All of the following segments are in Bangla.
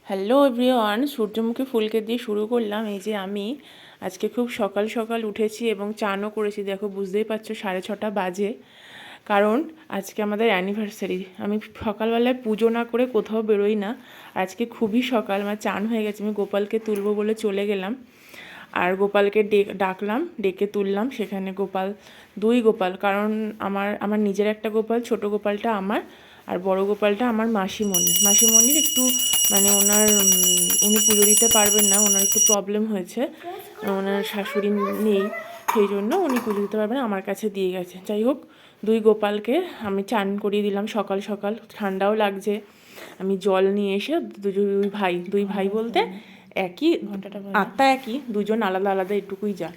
হ্যালো এভরিওয়ান, সূর্যমুখী ফুলকে দিয়ে শুরু করলাম। এই যে আমি আজকে খুব সকাল সকাল উঠেছি এবং চানও করেছি। দেখো, বুঝতেই পারছো 6:30 বাজে, কারণ আজকে আমাদের অ্যানিভার্সারি। আমি সকালবেলায় পুজো না করে কোথাও বেরোই না। আজকে খুবই সকাল, আমার চান হয়ে গেছে। আমি গোপালকে তুলবো বলে চলে গেলাম, আর গোপালকে ডাকলাম, ডেকে তুললাম। সেখানে গোপাল, দুই গোপাল, কারণ আমার আমার নিজের একটা গোপাল, ছোট গোপালটা আমার, আর বড় গোপালটা আমার মাসিমণির একটু মানে উনি পুজো দিতে পারবেন না, ওনার একটু প্রবলেম হয়েছে, ওনার শাশুড়ি নেই, সেই জন্য উনি পুজো দিতে পারবেন না, আমার কাছে দিয়ে গেছে। যাই হোক, দুই গোপালকে আমি চান করিয়ে দিলাম সকাল সকাল। ঠান্ডাও লাগছে, আমি জল নিয়ে এসে দুই ভাই বলতে একই আত্মা, একই, দুজন আলাদা আলাদা, এটুকুই যা।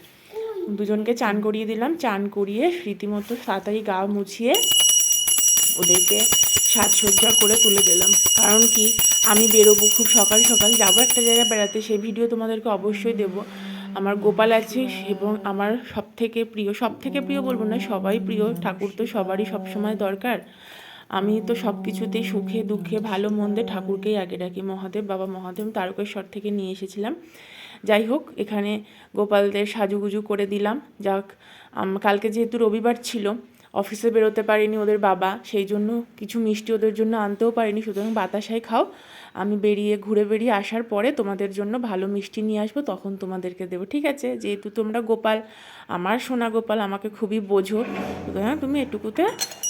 দুজনকে চান করিয়ে দিলাম। চান করিয়ে রীতিমতো তাড়াতাড়ি গা মুছিয়ে ওদেরকে সাজসজ্জা করে তুলে দিলাম। কারণ কি, আমি বেরোবো খুব সকাল সকাল, যাবো একটা জায়গায় বেড়াতে, সেই ভিডিও তোমাদেরকে অবশ্যই দেবো। আমার গোপাল আছে এবং আমার সব থেকে প্রিয় বলবো না, সবাই প্রিয়। ঠাকুর তো সবারই সবসময় দরকার। আমি তো সব কিছুতেই, সুখে দুঃখে ভালো মন্দে ঠাকুরকেই আগে রাখি। বাবা মহাদেব তারকেশ্বর থেকে নিয়ে এসেছিলাম। যাই হোক, এখানে গোপালদের সাজুগুজু করে দিলাম। যাক, কালকে যেহেতু রবিবার ছিল, অফিসে বেরোতে পারিনি ওদের বাবা, সেই জন্য কিছু মিষ্টি ওদের জন্য আনতেও পারিনি। সুতরাং বাতাসায় খাও, আমি ঘুরে বেরিয়ে আসার পরে তোমাদের জন্য ভালো মিষ্টি নিয়ে আসবো, তখন তোমাদেরকে দেবো, ঠিক আছে? যেহেতু তোমরা গোপাল, আমার সোনা গোপাল, আমাকে খুবই বোঝো, সুতরাং তুমি এটুকুতে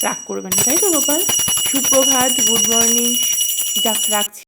রাগ করবে না, তাই তো গোপাল? সুপ্রভাত, গুড মর্নিং। যাক, রাখছি।